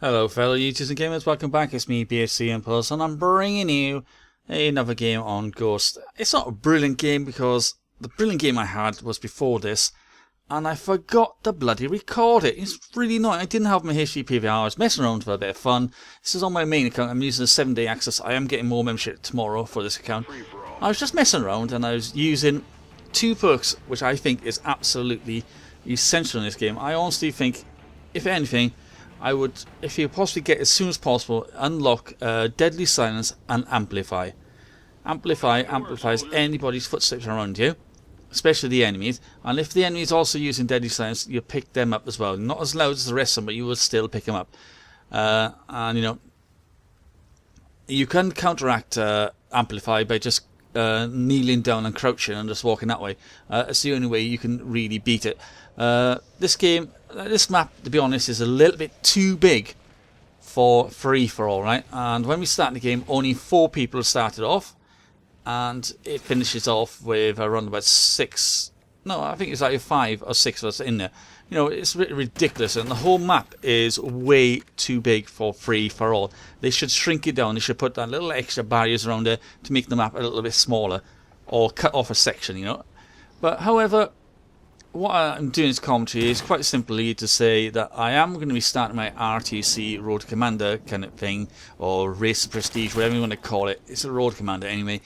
Hello fellow YouTubers and gamers, welcome back. It's me, BHC Impulse, and I'm bringing you another game on Ghost. It's not a brilliant game because the brilliant game I had was before this, and I forgot to bloody record it. It's really annoying. I didn't have my HD PVR. I was messing around for a bit of fun. This is on my main account. I'm using a 7-day access. I am getting more membership tomorrow for this account. I was just messing around and I was using two perks which I think is absolutely essential in this game. I honestly think, if anything, I would, if you possibly get as soon as possible, unlock Deadly Silence and Amplify. Amplify amplifies anybody's footsteps around you, especially the enemies. And if the enemy's also using Deadly Silence, you pick them up as well. Not as loud as the rest of them, but you will still pick them up. And you know, you can counteract Amplify by just kneeling down and crouching and just walking that way. It's the only way you can really beat it. This map, to be honest, is a little bit too big for free-for-all, right? And when we start the game, only 4 people started off, and it finishes off with around about 6. No, I think it's like 5 or 6 of us in there. You know, it's ridiculous, and the whole map is way too big for free-for-all. They should shrink it down. They should put that little extra barriers around there to make the map a little bit smaller, or cut off a section, you know. But however, what I'm doing this commentary is quite simply to say that I am going to be starting my RTC Road Commander kind of thing, or Race Prestige, whatever you want to call it. It's a Road Commander anyway.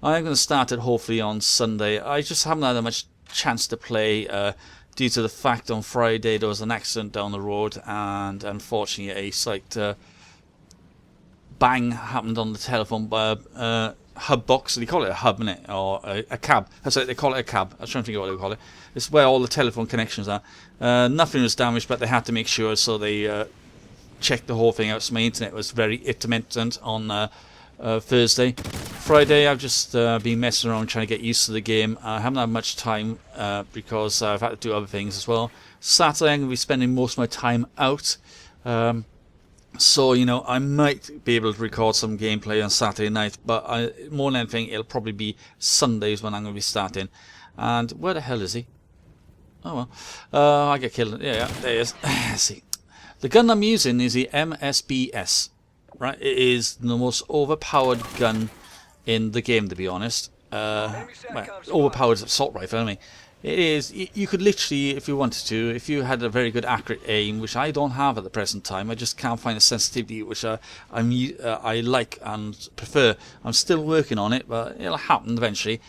I'm going to start it hopefully on Sunday. I just haven't had that much chance to play due to the fact on Friday there was an accident down the road, and unfortunately a slight bang happened on the telephone hub box. They call it a hub, innit? Or a cab. That's what they call it, a cab. I was trying to figure out what they call it. It's where all the telephone connections are. Nothing was damaged, but they had to make sure, so they checked the whole thing out. So my internet was very intermittent on Thursday. Friday, I've just been messing around trying to get used to the game. I haven't had much time because I've had to do other things as well. Saturday, I'm going to be spending most of my time out. So, you know, I might be able to record some gameplay on Saturday night, but more than anything, it'll probably be Sundays when I'm going to be starting. And where the hell is he? Oh well. I get killed. Yeah, there he is. See. The gun I'm using is the MSBS. Right? It is the most overpowered gun in the game, to be honest. Well, overpowered assault rifle, I mean. It is, you could literally, if you wanted to, if you had a very good accurate aim, which I don't have at the present time, I just can't find a sensitivity which I like and prefer. I'm still working on it, but it'll happen eventually.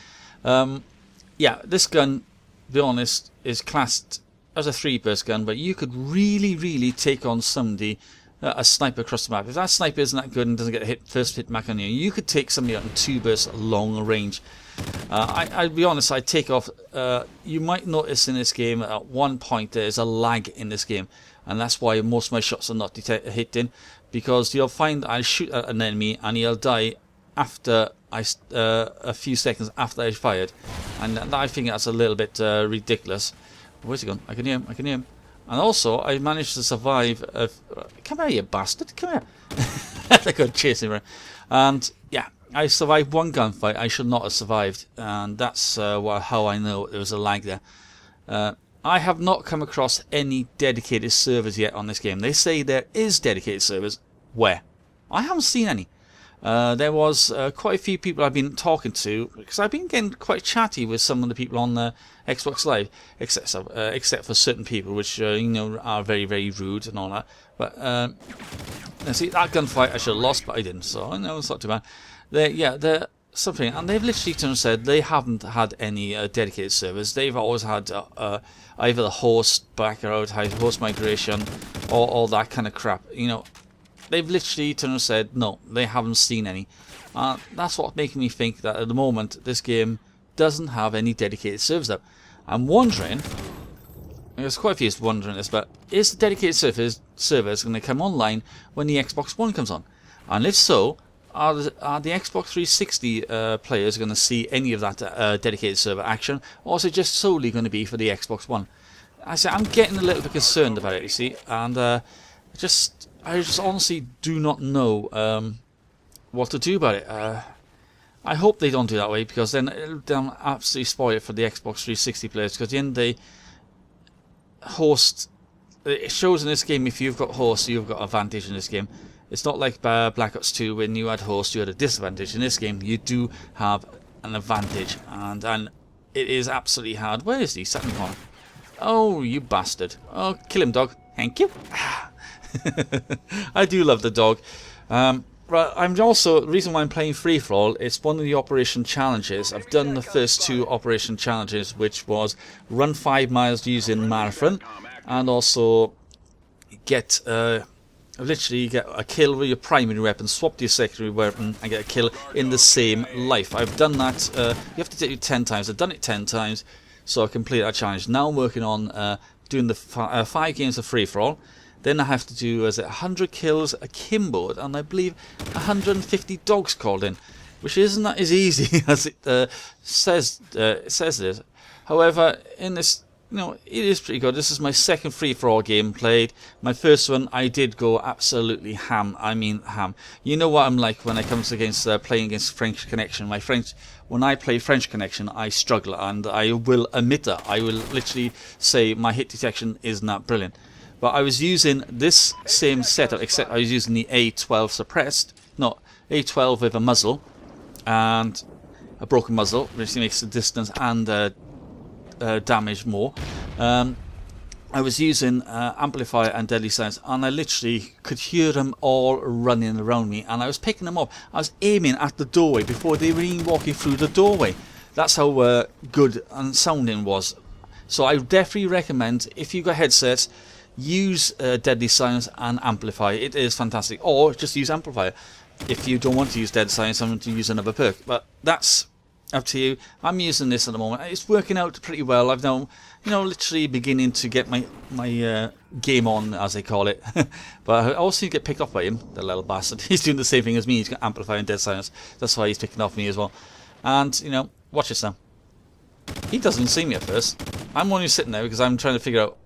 Yeah, this gun, to be honest, is classed as a 3-burst gun, but you could really take on somebody, a sniper across the map. If that sniper isn't that good and doesn't get a first hit back on you, you could take somebody out in 2 bursts long range. I'll be honest, I take off. You might notice in this game at one point there's a lag in this game, and that's why most of my shots are not hitting, because you'll find I shoot at an enemy and he'll die after a few seconds after I fired, and I think that's a little bit ridiculous. Where's he gone? I can hear him. I can hear him. And also, I managed to survive. Come here, you bastard! Come here! They're good chasing around, and yeah. I survived one gunfight I should not have survived, and that's how I know there was a lag there. I have not come across any dedicated servers yet on this game. They say there is dedicated servers. Where? I haven't seen any. There was quite a few people I've been talking to, because I've been getting quite chatty with some of the people on the Xbox Live, except for certain people, which you know, are very rude and all that. But see, that gunfight I should have lost, but I didn't, so I know it's not too bad. They're something, and they've literally turned and said they haven't had any dedicated servers. They've always had either the host background, host migration, or all that kind of crap. You know, they've literally turned and said no, they haven't seen any. That's what's making me think that at the moment this game doesn't have any dedicated servers up. I'm wondering. There's quite a few wondering this, but is the dedicated servers going to come online when the Xbox One comes on? And if so, are the Xbox 360 players going to see any of that dedicated server action, or is it just solely going to be for the Xbox One? I'm getting a little bit concerned about it, you see, and I just honestly do not know what to do about it. I hope they don't do that way, because then it'll absolutely spoil it for the Xbox 360 players, because at the end of the day, host it shows in this game if you've got host, you've got advantage in this game. It's not like Black Ops 2 when you had host, you had a disadvantage. In this game, you do have an advantage, and it is absolutely hard. Where is he? Sat in the corner. Oh, you bastard! Oh, kill him, dog. Thank you. I do love the dog. Right, I'm also, the reason why I'm playing free for all, it's one of the operation challenges. I've done the first 2 operation challenges, which was run 5 miles using marathon, and also get literally get a kill with your primary weapon, swap to your secondary weapon, and get a kill in the same life. I've done that. You have to do it 10 times. I've done it 10 times, so I completed that challenge. Now I'm working on doing the 5 games of free for all. Then I have to do 100 kills akimbo, and I believe 150 dogs called in, which isn't that as easy as it says it is. However, in this, it is pretty good. This is my second free-for-all game played. My first one, I did go absolutely ham. I mean ham. You know what I'm like when it comes against playing against French Connection. When I play French Connection, I struggle, and I will admit that. I will literally say my hit detection isn't that brilliant. But I was using this same setup, except I was using the A12 suppressed, not A12 with a muzzle and a broken muzzle, which makes the distance and damage more. I was using amplifier and deadly silence, and I literally could hear them all running around me, and I was picking them up. I was aiming at the doorway before they were even walking through the doorway. That's how good and sounding was. So I definitely recommend, if you've got headsets, use deadly silence and amplifier. It is fantastic. Or just use amplifier if you don't want to use deadly silence and want to use another perk. But that's up to you. I'm using this at the moment. It's working out pretty well. I've now, literally beginning to get my game on, as they call it. But I also get picked off by him, the little bastard. He's doing the same thing as me. He's got amplifier and dead silence. That's why he's picking off me as well. And watch this now. He doesn't see me at first. I'm only sitting there because I'm trying to figure out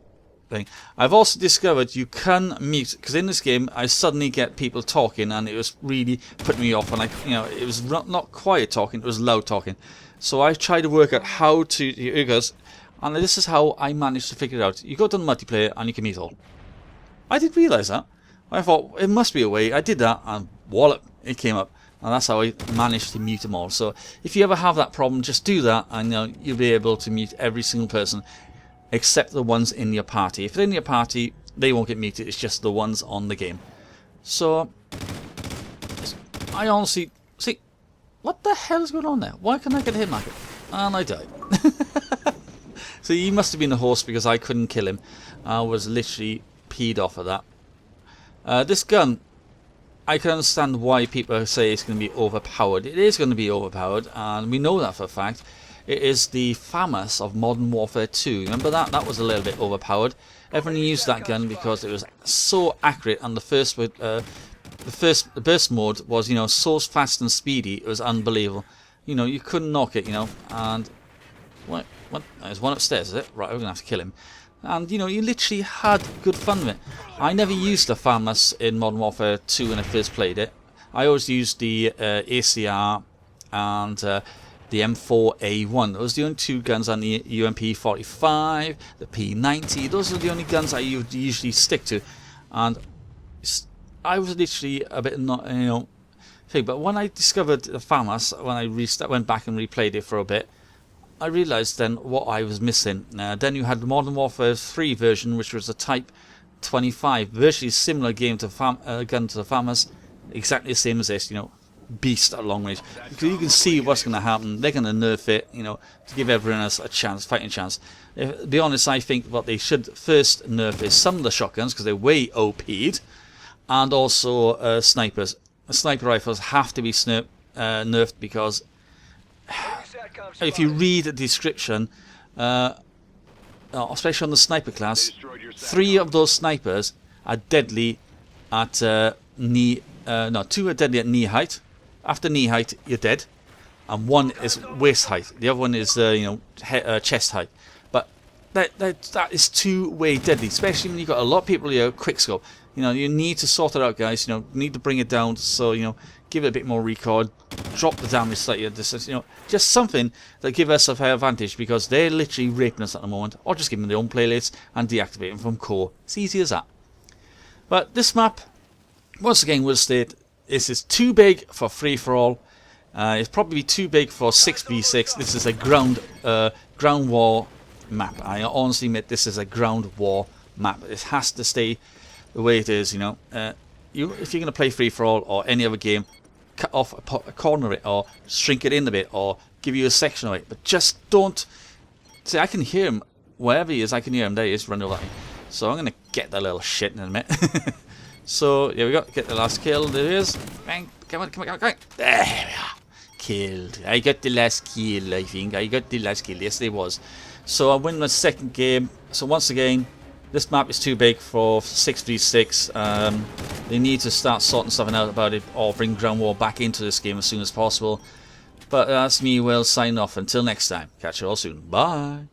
thing. I've also discovered you can mute, because in this game I suddenly get people talking, and it was really putting me off. And it was not quiet talking, it was loud talking. So I tried to work out how to. Here it goes, and this is how I managed to figure it out. You go to the multiplayer and you can mute all. I didn't realise that. I thought it must be a way. I did that, and wallop, it came up, and that's how I managed to mute them all. So if you ever have that problem, just do that, and you'll be able to mute every single person, except the ones in your party. If they're in your party, they won't get muted. It's just the ones on the game. So I honestly see, what the hell is going on there? Why can't I get a hit marker? And I died. So he must have been the host, because I couldn't kill him. I was literally peed off of that. This gun, I can understand why people say it's going to be overpowered. It is going to be overpowered, and we know that for a fact. It is the FAMAS of Modern Warfare 2. Remember that? That was a little bit overpowered. Everyone used that gun because it was so accurate, and the burst mode was, so fast and speedy. It was unbelievable. You couldn't knock it. And what? There's one upstairs, is it? Right, we're gonna have to kill him. And you literally had good fun with it. I never used the FAMAS in Modern Warfare 2 when I first played it. I always used the ACR and the M4A1. Those are the only 2 guns, on the UMP45, the P90. Those are the only guns I usually stick to. And I was literally a bit but when I discovered the FAMAS, when I went back and replayed it for a bit, I realised then what I was missing. Then you had the Modern Warfare 3 version, which was a Type 25, virtually similar game to gun to the FAMAS, exactly the same as this, beast at long range. Because you can see what's going to happen. They're going to nerf it, to give everyone else a chance, fighting chance. To be honest, I think what they should first nerf is some of the shotguns, because they're way OP'd, and also snipers. The sniper rifles have to be nerfed, because if you read the description, especially on the sniper class, 3 of those snipers are deadly at knee. No, 2 are deadly at knee height. After knee height, you're dead, and 1 is waist height. The other one is chest height. But that is 2-way deadly, especially when you've got a lot of people here quickscope. You need to sort it out, guys. You need to bring it down. So give it a bit more recoil. drop the damage slightly, just something that give us a fair advantage, because they're literally raping us at the moment. Or just give them their own playlists and deactivate them from core. It's easy as that. But this map, once again, will state this is too big for free-for-all. It's probably too big for 6v6. This is a ground war map. I honestly admit this is a ground war map. It has to stay the way it is, if you're going to play free-for-all or any other game, cut off a corner of it, or shrink it in a bit, or give you a section of it. But just don't... See, I can hear him. Wherever he is, I can hear him. There he is, running over at me. So I'm going to get that little shit in a minute. So, here we go. Get the last kill. There he is. Bang. Come on. There we are. Killed. I got the last kill, I think. I got the last kill. Yes, there was. So I win the second game. So once again, this map is too big for 6v6. They need to start sorting something out about it, or bring ground war back into this game as soon as possible. But that's me, Will, signing off. Until next time. Catch you all soon. Bye.